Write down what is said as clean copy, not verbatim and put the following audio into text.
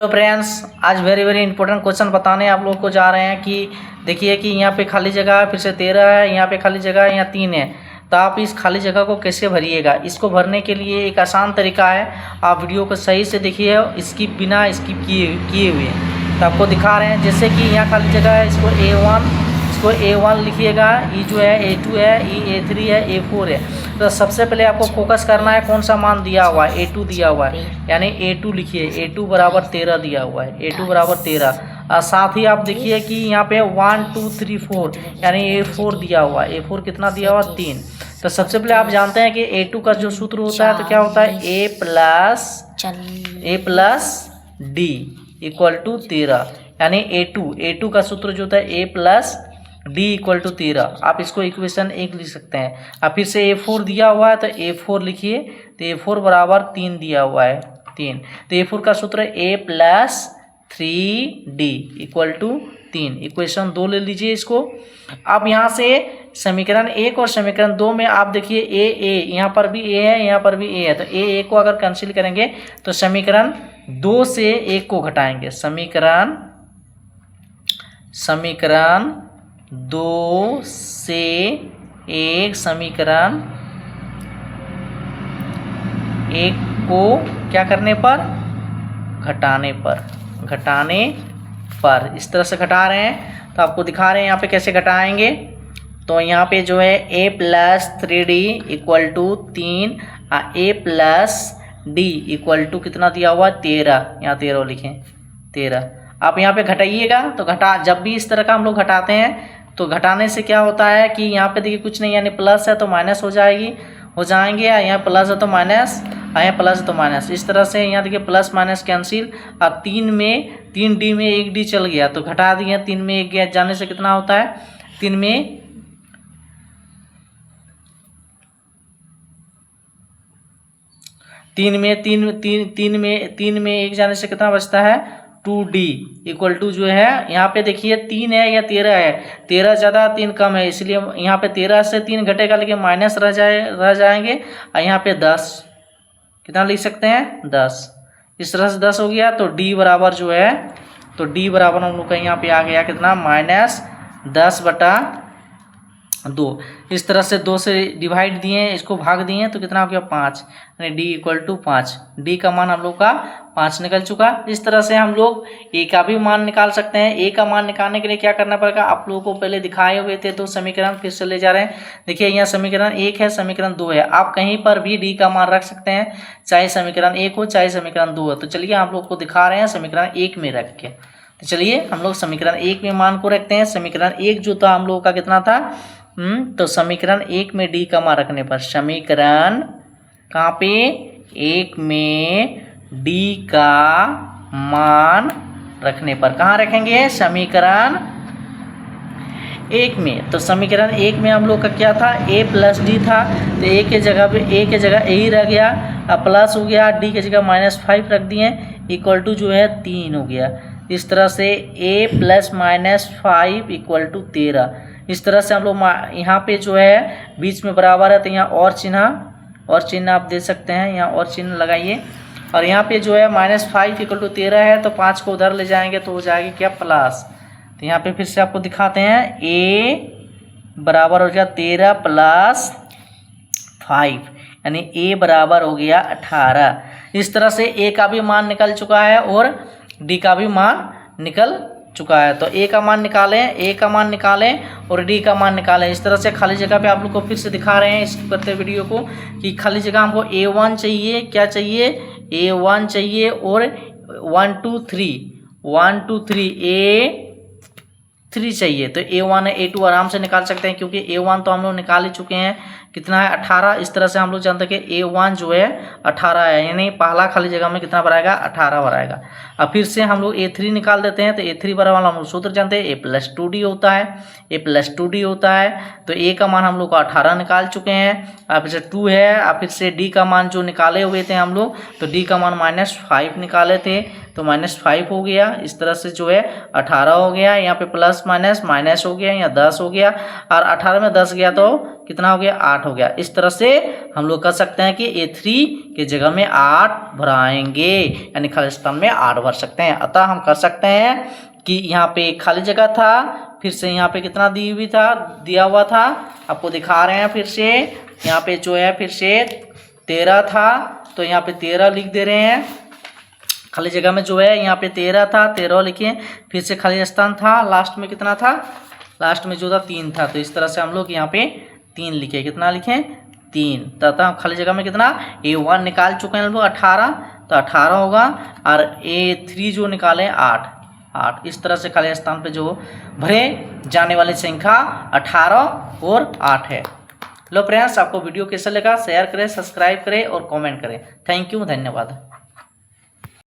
तो फ्रेंड्स, आज very important question बताने आप लोगों को जा रहे हैं कि देखिए कि यहाँ पे खाली जगह है, फिर से 13 है, यहाँ पे खाली जगह है, यहाँ 3 है। तो आप इस खाली जगह को कैसे भरिएगा। इसको भरने के लिए एक आसान तरीका है। आप वीडियो को सही से देखिए, स्किप बिना स्किप किए हुए। तो आपको दिखा रहे हैं, जैसे कि यहाँ खाली जगह है, इसको A1 लिखिएगा, ई जो है A2 है, ई A3 है, A4 है। तो सबसे पहले आपको फोकस करना है कौन सा मान दिया हुआ है, A2 दिया हुआ है, यानी A2 लिखिए। A2 बराबर 13 दिया हुआ है, A2 बराबर 13। और साथ ही आप देखिए कि यहाँ पे 1 2 3 4 यानी A4 दिया हुआ है। A4 कितना दिया हुआ, 3। तो सबसे पहले आप जानते हैं कि A2 का जो सूत्र होता है तो क्या होता है, A plus D equal to 13, यानी A2 का सूत्र जो होता है A plus D equal to 13। आप इसको इक्वेशन 1 लिख सकते हैं। अब फिर से A4 दिया हुआ है तो A4 लिखिए। तो A4 बराबर 3 दिया हुआ है, 3। तो A4 का सूत्र A plus 3D equal to 3। Equation 2 ले लीजिए इसको। अब यहाँ से समीकरण 1 और समीकरण 2 में आप देखिए A यहाँ पर भी A है, यहाँ पर भी A है। तो A को अगर कैंसिल करेंगे तो समीकरण 2 से 1 को घटाएंगे। समीकरण 2 से 1 समीकरण 1 को क्या करने पर, घटाने पर इस तरह से घटा रहे हैं। तो आपको दिखा रहे हैं यहाँ पे कैसे घटाएंगे। तो यहाँ पे जो है A plus 3D equal to 3, A plus D equal to कितना दिया हुआ, 13। यहाँ 13 लिखें, 13। आप यहाँ पे घटाइएगा तो जब भी इस तरह का हम लोग घटाते हैं तो घटाने से क्या होता है कि यहाँ पे देखिए कुछ नहीं, यानी प्लस है तो माइनस हो जाएंगे, यहाँ प्लस है तो माइनस, यहाँ प्लस है तो माइनस। इस तरह से यहाँ देखिए प्लस माइनस कैंसिल। और 3D में 1D चल गया तो घटा दिए, 3 में 1 गया, जाने से कितना होता है, 3 में 1 जाने से कितना बचता है, 2D इक्वल टू जो है यहाँ पे देखिए 3 है या 13 है, 13 ज़्यादा 3 कम है, इसलिए यहाँ पे 13 से 3 घटेगा लेकिन माइनस रह जाएंगे। और यहाँ पे 10 कितना लिख सकते हैं, 10। इस तरह से 10 हो गया। तो D बराबर जो है, तो D बराबर हम लोग का यहाँ पे आ गया कितना, -10/2। इस तरह से 2 से डिवाइड दिए, इसको भाग दिए तो कितना हो गया, 5, यानी D इक्वल टू 5। D का मान हम लोग का 5 निकल चुका। इस तरह से हम लोग A का भी मान निकाल सकते हैं। A का मान निकालने के लिए क्या करना पड़ेगा, आप लोगों को पहले दिखाए हुए थे तो समीकरण फिर से ले जा रहे हैं। देखिए यहाँ समीकरण 1 है, समीकरण 2 है, आप कहीं पर भी D का मान रख सकते हैं, चाहे समीकरण 1 हो चाहे समीकरण 2 हो। तो चलिए हम लोग को दिखा रहे हैं समीकरण 1 में रख के। तो चलिए हम लोग समीकरण 1 में मान को रखते हैं। समीकरण 1 जो था हम लोगों का कितना था, तो समीकरण 1 में D का मान रखने पर, समीकरण कहाँ पे, 1 में D का मान रखने पर, कहाँ रखेंगे, समीकरण 1 में। तो समीकरण 1 में हम लोग का क्या था, A प्लस D था। तो A के जगह पे A के जगह A ही रह गया, अब प्लस हो गया, D के जगह -5 रख दिए, इक्वल टू जो है 3 हो गया। इस तरह से A प्लस -5 इक्वल टू 13। इस तरह से हम लोग यहाँ पे जो है बीच में बराबर है तो यहाँ और चिन्ह आप दे सकते हैं, यहाँ और चिन्ह लगाइए। और यहाँ पे जो है -5 इक्वल टू 13 है तो 5 को उधर ले जाएंगे तो हो जाएगी क्या, प्लस। तो यहाँ पे फिर से आपको दिखाते हैं, A बराबर हो गया 13 प्लस 5, यानी A बराबर हो गया 18। इस तरह से A का भी मान निकल चुका है और D का भी मान निकल चुका है। तो A का मान निकालें, A का मान निकालें और D का मान निकालें। इस तरह से खाली जगह पे आप लोग को फिर से दिखा रहे हैं इस करते वीडियो को कि खाली जगह हमको A1 चाहिए, क्या चाहिए, A1 चाहिए और 1 2 3 A3 चाहिए। तो A1 है, A2 आराम से निकाल सकते हैं क्योंकि A1 तो हम लोग निकाल ही चुके हैं, कितना है, 18। इस तरह से हम लोग जानते हैं कि A1 जो है 18 है, यानी पहला खाली जगह में कितना भराएगा, 18 भराएगा। अब फिर से हम लोग A3 निकाल देते हैं। तो A3 बराबर हम लोग सूत्र जानते हैं, A प्लस 2D होता है। तो A का मान हम लोग को 18 निकाल चुके हैं। अब फिर से 2 है, अब फिर से D का मान जो निकाले हुए थे हम लोग, तो D का मान -5 निकाले थे। तो -5 हो गया। इस तरह से जो है 18 हो गया, यहाँ पे प्लस माइनस माइनस हो गया, यहाँ 10 हो गया, और 18 में 10 गया तो कितना हो गया 8 हो गया। इस तरह से हम लोग कर सकते हैं कि A3 के जगह में 8 भराएंगे, यानी खाली स्थान में 8 भर सकते हैं। अतः हम कर सकते हैं कि यहाँ पे खाली जगह था, फिर से यहाँ पे कितना दिया हुआ था, आपको दिखा रहे हैं फिर से। यहाँ पे जो है फिर से 13 था, तो यहाँ पे 13 लिख दे रहे हैं। खाली जगह में जो है यहाँ पे 13 था, 13 लिखे। फिर से खाली स्थान था, लास्ट में कितना था, लास्ट में जो था 3 था, तो इस तरह से हम लोग यहाँ पे 3 लिखे। कितना लिखे 3, तथा खाली जगह में कितना A1 निकाल चुके हैं हम लोग 18, तो 18 होगा, और A3 जो निकाले 8। इस तरह से खाली स्थान पे जो भरे जाने वाली संख्या 18 और 8 है। लो फ्रेंड्स, आपको वीडियो कैसा लगा शेयर करें, सब्सक्राइब करें और कमेंट करें। थैंक यू, धन्यवाद।